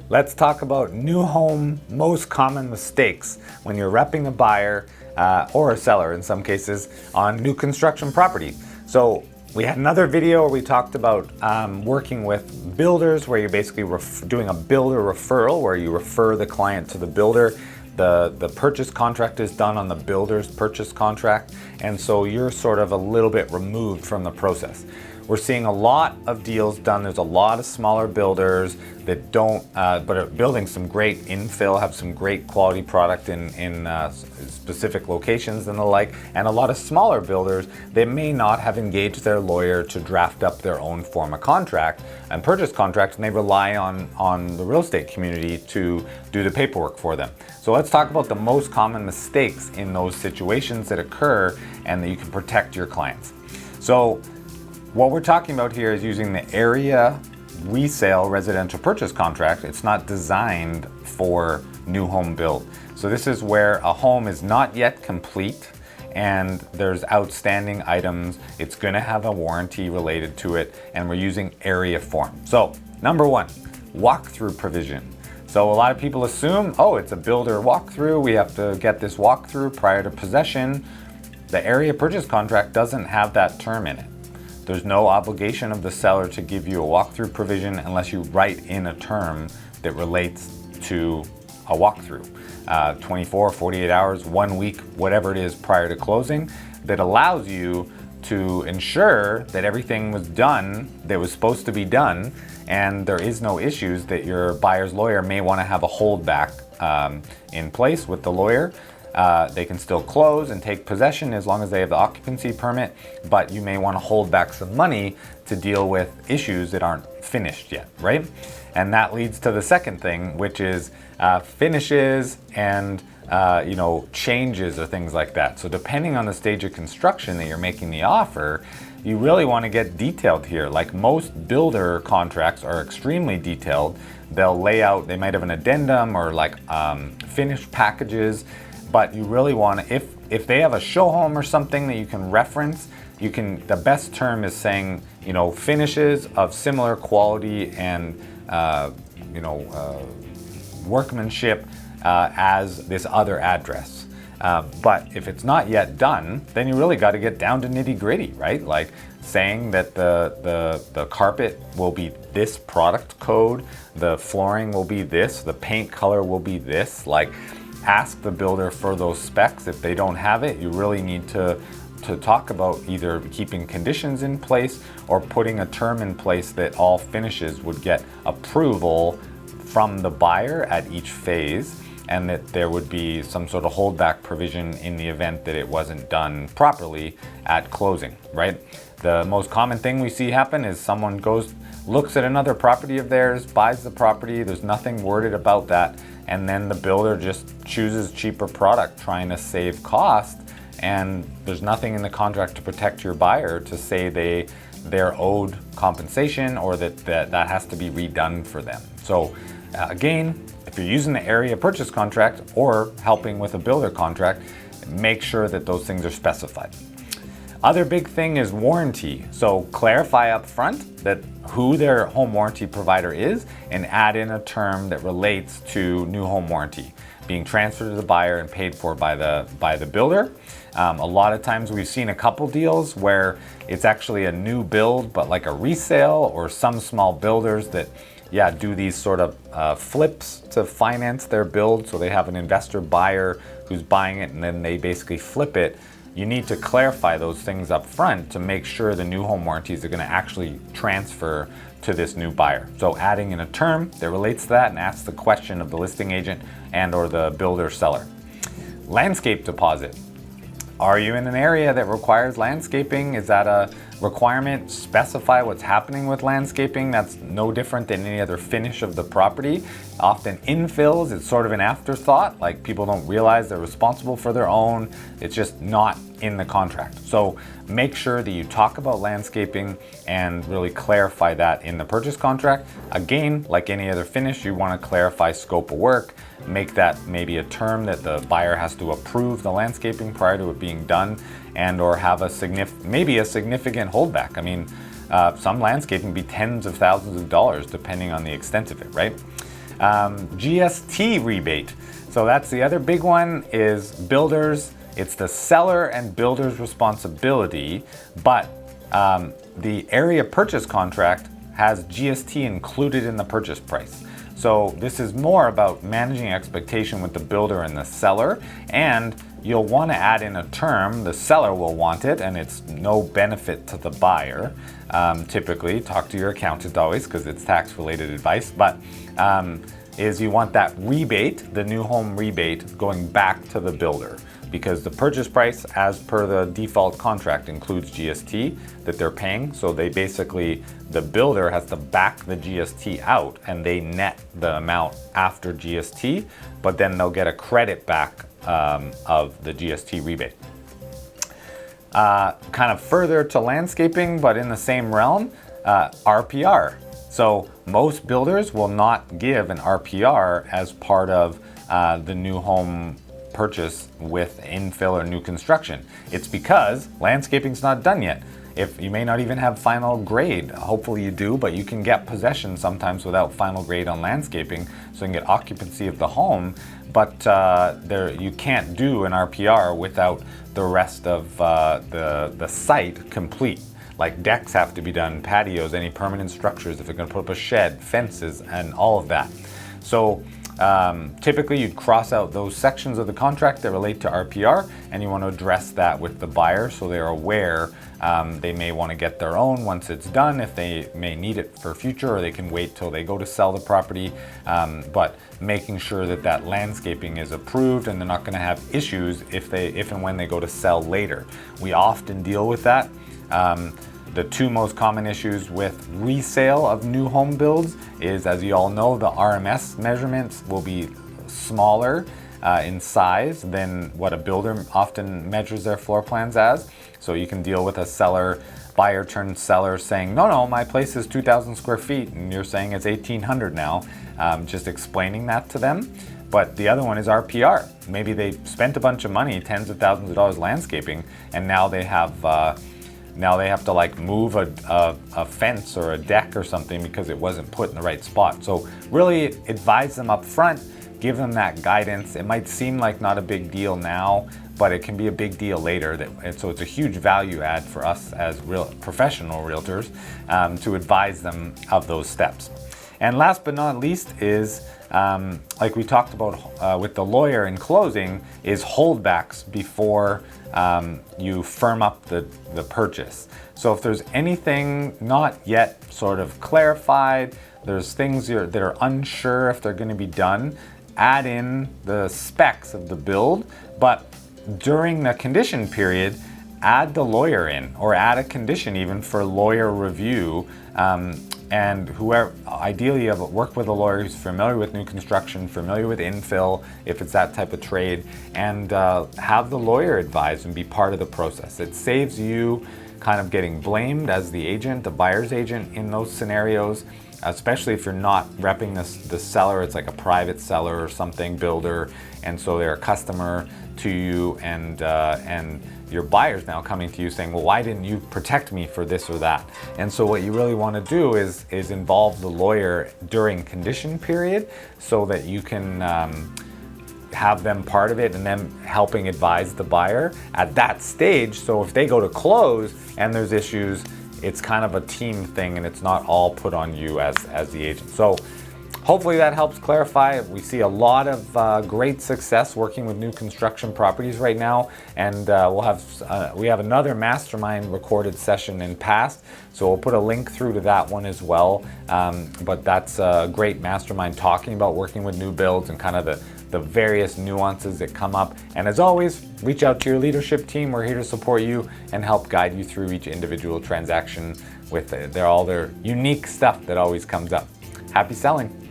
Let's talk about new home most common mistakes when you're repping a buyer or a seller in some cases on new construction property. So we had another video where we talked about working with builders where you're basically doing a builder referral where you refer the client to the builder. The purchase contract is done on the builder's purchase contract, and so you're sort of a little bit removed from the process. We're seeing a lot of deals done. There's a lot of smaller builders that don't, but are building some great infill, have some great quality product in specific locations and the like. And a lot of smaller builders, they may not have engaged their lawyer to draft up their own form of contract and purchase contract, and they rely on the real estate community to do the paperwork for them. So let's talk about the most common mistakes in those situations that occur and that you can protect your clients. So what we're talking about here is using the area resale residential purchase contract. It's not designed for new home build. So this is where a home is not yet complete and there's outstanding items. It's gonna have a warranty related to it, and we're using area form. So number one, walkthrough provision. So a lot of people assume, oh, it's a builder walkthrough. We have to get this walkthrough prior to possession. The area purchase contract doesn't have that term in it. There's no obligation of the seller to give you a walkthrough provision unless you write in a term that relates to a walkthrough. 24, 48 hours, 1 week, whatever it is prior to closing, that allows you to ensure that everything was done that was supposed to be done, and there is no issues that your buyer's lawyer may want to have a holdback in place with the lawyer. They can still close and take possession as long as they have the occupancy permit, but you may want to hold back some money to deal with issues that aren't finished yet, right? And that leads to the second thing, which is finishes and changes or things like that. So depending on the stage of construction that you're making the offer, you really want to get detailed here. Like most builder contracts are extremely detailed. They'll lay out, they might have an addendum or like finished packages. But you really want to, if they have a show home or something that you can reference, the best term is saying, finishes of similar quality and, workmanship as this other address. But if it's not yet done, then you really got to get down to nitty gritty, right? Like saying that the carpet will be this product code, the flooring will be this, the paint color will be this, like, ask the builder for those specs. If they don't have it, you really need to talk about either keeping conditions in place or putting a term in place that all finishes would get approval from the buyer at each phase, and that there would be some sort of holdback provision in the event that it wasn't done properly at closing, right? The most common thing we see happen is someone looks at another property of theirs, buys the property, there's nothing worded about that, and then the builder just chooses cheaper product trying to save cost, and there's nothing in the contract to protect your buyer to say they're owed compensation or that has to be redone for them. So again, if you're using the area purchase contract or helping with a builder contract, make sure that those things are specified. Other big thing is warranty. So clarify up front that who their home warranty provider is and add in a term that relates to new home warranty being transferred to the buyer and paid for by the builder. A lot of times we've seen a couple deals where it's actually a new build, but like a resale, or some small builders that do these sort of flips to finance their build. So they have an investor buyer who's buying it and then they basically flip it. You need to clarify those things up front to make sure the new home warranties are going to actually transfer to this new buyer. So adding in a term that relates to that and asks the question of the listing agent and or the builder seller. Landscape deposit. Are you in an area that requires landscaping? Is that a requirement? Specify what's happening with landscaping. That's no different than any other finish of the property. Often infills, it's sort of an afterthought, like people don't realize they're responsible for their own. It's just not in the contract. So make sure that you talk about landscaping and really clarify that in the purchase contract. Again, like any other finish, you want to clarify scope of work, make that maybe a term that the buyer has to approve the landscaping prior to it being done, and or have maybe a significant holdback. I mean, some landscaping be tens of thousands of dollars depending on the extent of it, right? GST rebate. So that's the other big one, is builders. It's the seller and builder's responsibility, but the area purchase contract has GST included in the purchase price. So this is more about managing expectation with the builder and the seller, and you'll want to add in a term. The seller will want it, and it's no benefit to the buyer. Typically, talk to your accountant always, because it's tax-related advice, but is you want that rebate, the new home rebate, going back to the builder, because the purchase price, as per the default contract, includes GST that they're paying. So they basically, the builder has to back the GST out, and they net the amount after GST, but then they'll get a credit back of the GST rebate. Kind of further to landscaping, but in the same realm, RPR. So most builders will not give an RPR as part of the new home purchase with infill or new construction. It's because landscaping's not done yet. If you may not even have final grade, hopefully you do, but you can get possession sometimes without final grade on landscaping, so you can get occupancy of the home, but you can't do an RPR without the rest of the site complete. Like decks have to be done, patios, any permanent structures, if you're going to put up a shed, fences, and all of that. So typically you'd cross out those sections of the contract that relate to RPR, and you want to address that with the buyer so they're aware. They may want to get their own once it's done, if they may need it for future, or they can wait till they go to sell the property, but making sure that that landscaping is approved and they're not going to have issues if and when they go to sell later. We often deal with that. The two most common issues with resale of new home builds is, as you all know, the RMS measurements will be smaller in size than what a builder often measures their floor plans as. So you can deal with a buyer turned seller saying, no, my place is 2,000 square feet, and you're saying it's 1,800 now. Just explaining that to them. But the other one is RPR. Maybe they spent a bunch of money, tens of thousands of dollars landscaping, and now they have to like move a fence or a deck or something because it wasn't put in the right spot. So really advise them up front, give them that guidance. It might seem like not a big deal now, but it can be a big deal later. And so it's a huge value add for us as professional realtors to advise them of those steps. And last but not least is, like we talked about with the lawyer in closing, is holdbacks before you firm up the purchase. So if there's anything not yet sort of clarified, there's things that are unsure if they're going to be done, add in the specs of the build, but during the condition period, add the lawyer in, or add a condition even for lawyer review. And whoever, ideally you have worked with a lawyer who's familiar with new construction, familiar with infill, if it's that type of trade, and have the lawyer advise and be part of the process. It saves you kind of getting blamed as the agent, the buyer's agent in those scenarios, especially if you're not repping the seller. It's like a private seller or something, builder, and so they're a customer to you, and your buyer's now coming to you saying, well, why didn't you protect me for this or that? And so what you really want to do is involve the lawyer during condition period so that you can have them part of it and then helping advise the buyer at that stage. So if they go to close and there's issues, it's kind of a team thing and it's not all put on you as the agent. So hopefully that helps clarify. We see a lot of great success working with new construction properties right now, and we have another mastermind recorded session in past, so we'll put a link through to that one as well. But that's a great mastermind talking about working with new builds and kind of the various nuances that come up. And as always, reach out to your leadership team. We're here to support you and help guide you through each individual transaction with all their unique stuff that always comes up. Happy selling.